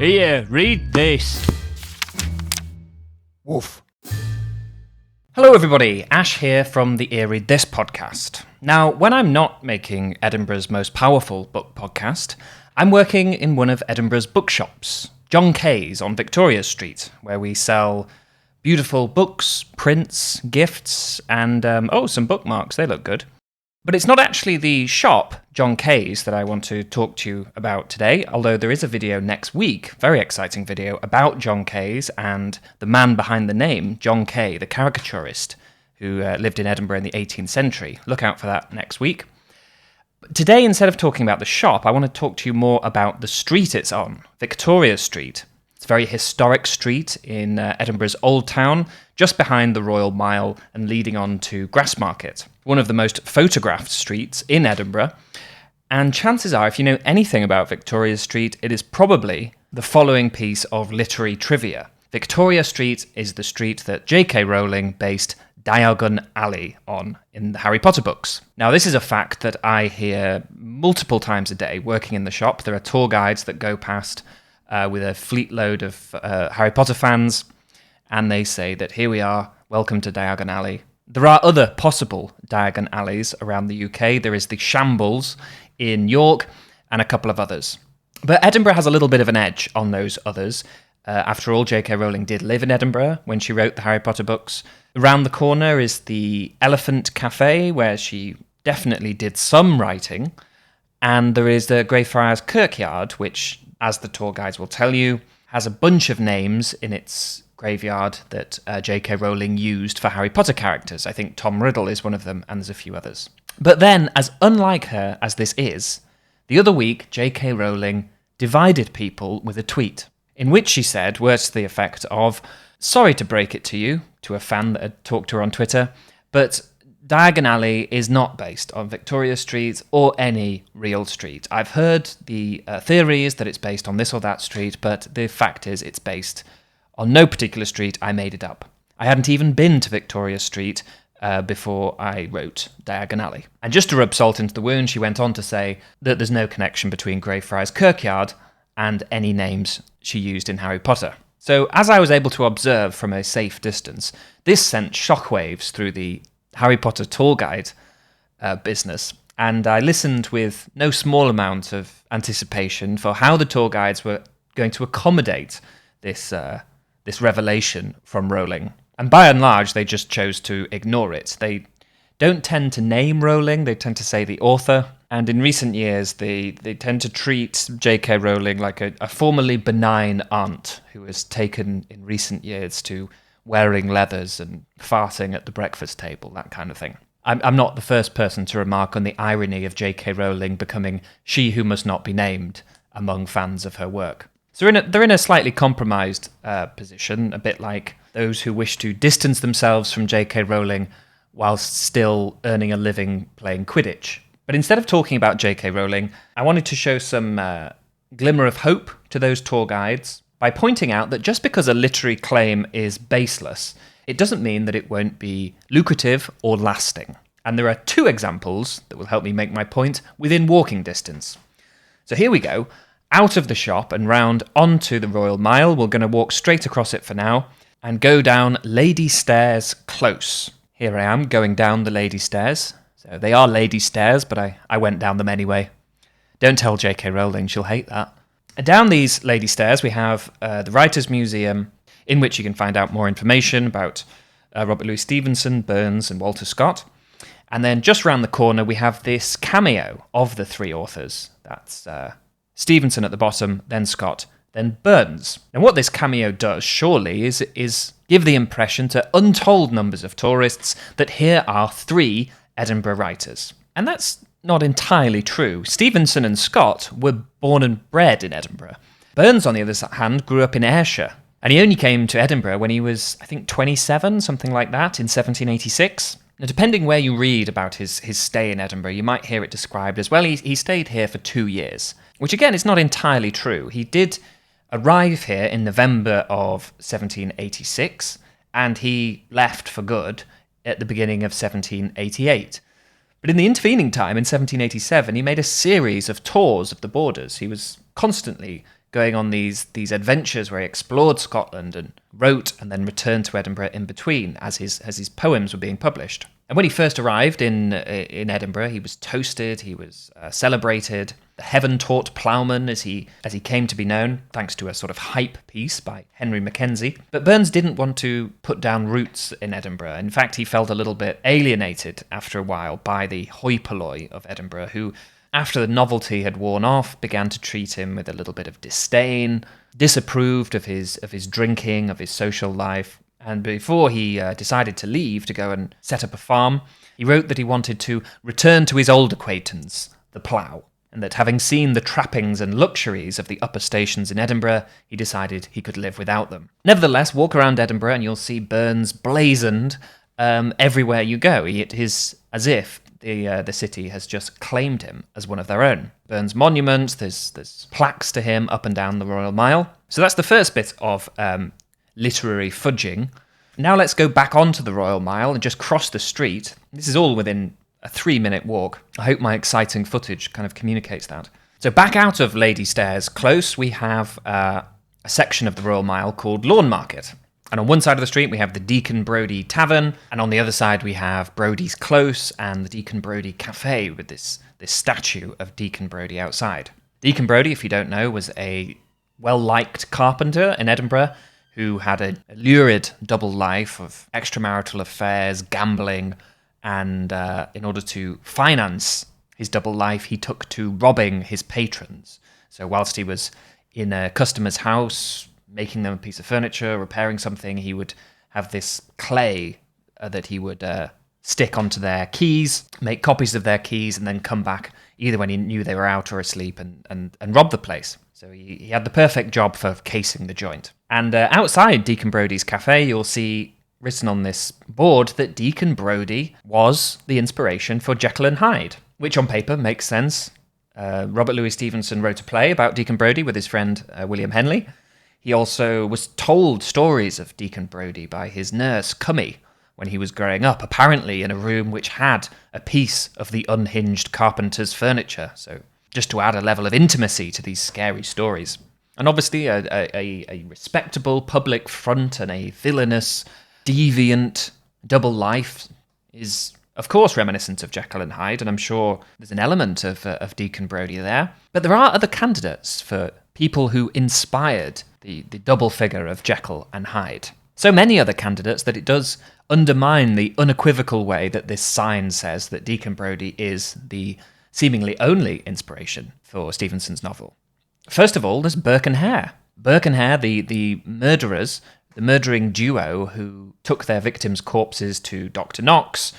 Here, read this. Woof. Hello everybody, Ash here from the Ear Read This podcast. Now, when I'm not making Edinburgh's most powerful book podcast, I'm working in one of Edinburgh's bookshops, John Kay's on Victoria Street, where we sell beautiful books, prints, gifts, and some bookmarks. They look good. But it's not actually the shop, John Kay's, that I want to talk to you about today, although there is a video next week, very exciting video, about John Kay's and the man behind the name, John Kay, the caricaturist who lived in Edinburgh in the 18th century. Look out for that next week. But today, instead of talking about the shop, I want to talk to you more about the street it's on, Victoria Street. It's a very historic street in Edinburgh's Old Town, just behind the Royal Mile and leading on to Grassmarket, one of the most photographed streets in Edinburgh. And chances are, if you know anything about Victoria Street, it is probably the following piece of literary trivia. Victoria Street is the street that J.K. Rowling based Diagon Alley on in the Harry Potter books. Now, this is a fact that I hear multiple times a day working in the shop. There are tour guides that go past with a fleet load of Harry Potter fans, and they say that here we are, welcome to Diagon Alley. There are other possible Diagon Alleys around the UK. There is the Shambles in York and a couple of others. But Edinburgh has a little bit of an edge on those others. After all, J.K. Rowling did live in Edinburgh when she wrote the Harry Potter books. Around the corner is the Elephant Cafe, where she definitely did some writing. And there is the Greyfriars Kirkyard, which, as the tour guides will tell you, has a bunch of names in its graveyard that J.K. Rowling used for Harry Potter characters. I think Tom Riddle is one of them, and there's a few others. But then, as unlike her as this is, the other week J.K. Rowling divided people with a tweet, in which she said words to the effect of, "Sorry to break it to you," to a fan that had talked to her on Twitter, but Diagon Alley is not based on Victoria Street or any real street. I've heard the theories that it's based on this or that street, but the fact is it's based on no particular street. I made it up. I hadn't even been to Victoria Street before I wrote Diagon Alley. And just to rub salt into the wound, she went on to say that there's no connection between Greyfriars Kirkyard and any names she used in Harry Potter. So, as I was able to observe from a safe distance, this sent shockwaves through the Harry Potter tour guide business, and I listened with no small amount of anticipation for how the tour guides were going to accommodate this revelation from Rowling. And by and large, they just chose to ignore it. They don't tend to name Rowling, they tend to say the author. And in recent years, they tend to treat J.K. Rowling like a formerly benign aunt who has taken in recent years to wearing leathers and farting at the breakfast table, that kind of thing. I'm not the first person to remark on the irony of J.K. Rowling becoming she who must not be named among fans of her work. So they're in a slightly compromised position, a bit like those who wish to distance themselves from J.K. Rowling whilst still earning a living playing Quidditch. But instead of talking about J.K. Rowling, I wanted to show some glimmer of hope to those tour guides by pointing out that just because a literary claim is baseless, it doesn't mean that it won't be lucrative or lasting. And there are two examples that will help me make my point within walking distance. So here we go. Out of the shop and round onto the Royal Mile. We're going to walk straight across it for now and go down Lady Stairs Close. Here I am going down the Lady Stairs. So they are lady stairs, but I went down them anyway. Don't tell J.K. Rowling, she'll hate that. Down these lady stairs, we have the Writers' Museum, in which you can find out more information about Robert Louis Stevenson, Burns, and Walter Scott. And then just round the corner, we have this cameo of the three authors. That's Stevenson at the bottom, then Scott, then Burns. And what this cameo does, surely, is give the impression to untold numbers of tourists that here are three Edinburgh writers. And that's not entirely true. Stevenson and Scott were born and bred in Edinburgh. Burns, on the other hand, grew up in Ayrshire. And he only came to Edinburgh when he was, I think, 27, something like that, in 1786. Now, depending where you read about his stay in Edinburgh, you might hear it described as, well, he stayed here for 2 years. Which, again, is not entirely true. He did arrive here in November of 1786, and he left for good at the beginning of 1788. But in the intervening time, in 1787, he made a series of tours of the borders. He was constantly going on these adventures where he explored Scotland and wrote and then returned to Edinburgh in between as his poems were being published. And when he first arrived in Edinburgh, he was toasted, he was celebrated, the heaven-taught ploughman as he came to be known, thanks to a sort of hype piece by Henry Mackenzie. But Burns didn't want to put down roots in Edinburgh. In fact, he felt a little bit alienated after a while by the hoi polloi of Edinburgh, who, after the novelty had worn off, began to treat him with a little bit of disdain, disapproved of his drinking, of his social life. And before he decided to leave to go and set up a farm, he wrote that he wanted to return to his old acquaintance, the plough, and that having seen the trappings and luxuries of the upper stations in Edinburgh, he decided he could live without them. Nevertheless, walk around Edinburgh and you'll see Burns blazoned everywhere you go. It is as if the city has just claimed him as one of their own. Burns monuments, there's plaques to him up and down the Royal Mile. So that's the first bit of literary fudging. Now let's go back onto the Royal Mile and just cross the street. This is all within a 3-minute walk. I hope my exciting footage kind of communicates that. So back out of Lady Stairs Close, we have a section of the Royal Mile called Lawn Market. And on one side of the street, we have the Deacon Brody Tavern, and on the other side, we have Brody's Close and the Deacon Brody Cafe with this statue of Deacon Brody outside. Deacon Brody, if you don't know, was a well-liked carpenter in Edinburgh who had a lurid double life of extramarital affairs, gambling, and in order to finance his double life, he took to robbing his patrons. So whilst he was in a customer's house, making them a piece of furniture, repairing something, he would have this clay that he would stick onto their keys, make copies of their keys, and then come back either when he knew they were out or asleep and rob the place. So he had the perfect job for casing the joint. And outside Deacon Brody's cafe, you'll see written on this board that Deacon Brody was the inspiration for Jekyll and Hyde, which on paper makes sense. Robert Louis Stevenson wrote a play about Deacon Brody with his friend William Henley. He also was told stories of Deacon Brody by his nurse, Cummy, when he was growing up, apparently in a room which had a piece of the unhinged carpenter's furniture. So just to add a level of intimacy to these scary stories. And obviously a respectable public front and a villainous, deviant double life is, of course, reminiscent of Jekyll and Hyde, and I'm sure there's an element of Deacon Brody there. But there are other candidates for people who inspired the double figure of Jekyll and Hyde. So many other candidates that it does undermine the unequivocal way that this sign says that Deacon Brody is the seemingly only inspiration for Stevenson's novel. First of all, there's Burke and Hare. Burke and Hare, the murderers, the murdering duo who took their victims' corpses to Dr. Knox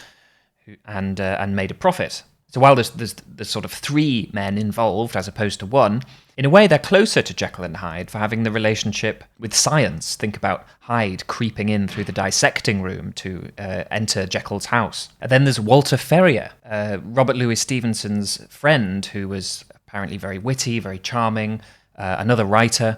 and made a profit. So while there's sort of 3 men involved as opposed to 1, in a way they're closer to Jekyll and Hyde for having the relationship with science. Think about Hyde creeping in through the dissecting room to enter Jekyll's house. And then there's Walter Ferrier, Robert Louis Stevenson's friend, who was apparently very witty, very charming, another writer,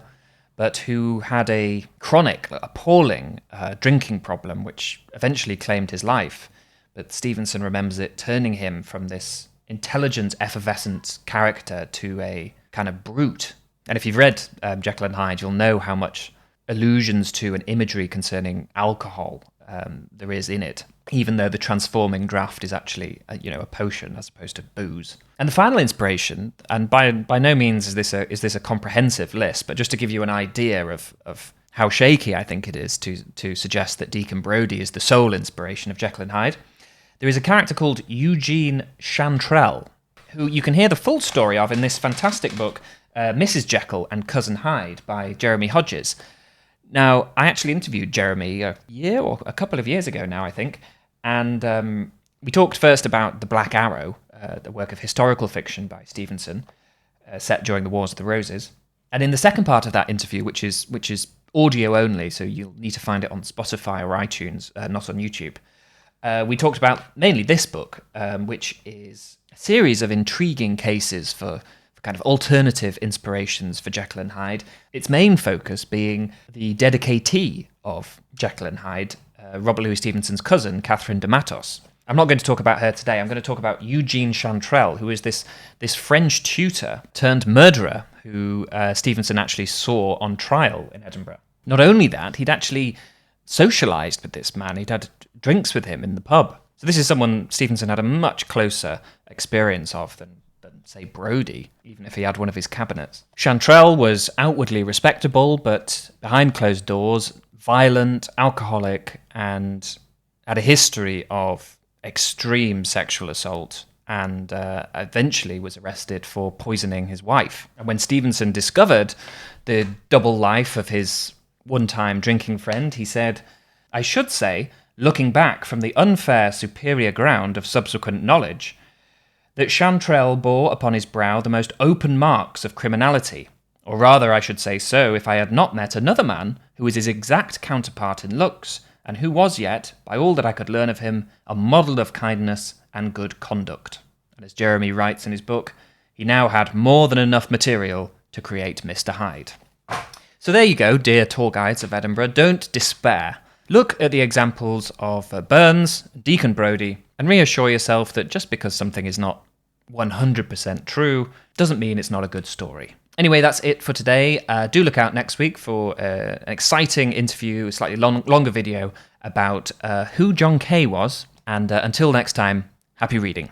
but who had a chronic, appalling drinking problem, which eventually claimed his life. But Stevenson remembers it turning him from this intelligent, effervescent character to a kind of brute. And if you've read Jekyll and Hyde, you'll know how much allusions to and imagery concerning alcohol there is in it, even though the transforming draught is actually a potion as opposed to booze. And the final inspiration, and by no means is this a comprehensive list, but just to give you an idea of how shaky I think it is to suggest that Deacon Brody is the sole inspiration of Jekyll and Hyde, there is a character called Eugene Chantrell, who you can hear the full story of in this fantastic book, Mrs. Jekyll and Cousin Hyde by Jeremy Hodges. Now, I actually interviewed Jeremy a year or a couple of years ago now, I think, and we talked first about The Black Arrow, the work of historical fiction by Stevenson, set during the Wars of the Roses. And in the second part of that interview, which is audio only, so you'll need to find it on Spotify or iTunes, not on YouTube, we talked about mainly this book, which is a series of intriguing cases for kind of alternative inspirations for Jekyll and Hyde. Its main focus being the dedicatee of Jekyll and Hyde, Robert Louis Stevenson's cousin, Catherine de Matos. I'm not going to talk about her today. I'm going to talk about Eugene Chantrell, who is this French tutor turned murderer who Stevenson actually saw on trial in Edinburgh. Not only that, he'd actually socialised with this man. He'd had drinks with him in the pub. So this is someone Stevenson had a much closer experience of than say, Brody, even if he had one of his cabinets. Chantrell was outwardly respectable, but behind closed doors, violent, alcoholic, and had a history of extreme sexual assault, and eventually was arrested for poisoning his wife. And when Stevenson discovered the double life of his one-time drinking friend, he said, "I should say, looking back from the unfair superior ground of subsequent knowledge, that Chantrell bore upon his brow the most open marks of criminality, or rather I should say so if I had not met another man who was his exact counterpart in looks, and who was yet, by all that I could learn of him, a model of kindness and good conduct." And as Jeremy writes in his book, he now had more than enough material to create Mr. Hyde. So there you go, dear tour guides of Edinburgh, don't despair. Look at the examples of Burns, Deacon Brody, and reassure yourself that just because something is not 100% true doesn't mean it's not a good story. Anyway, that's it for today. Do look out next week for an exciting interview, a slightly longer video about who John Kay was. And until next time, happy reading.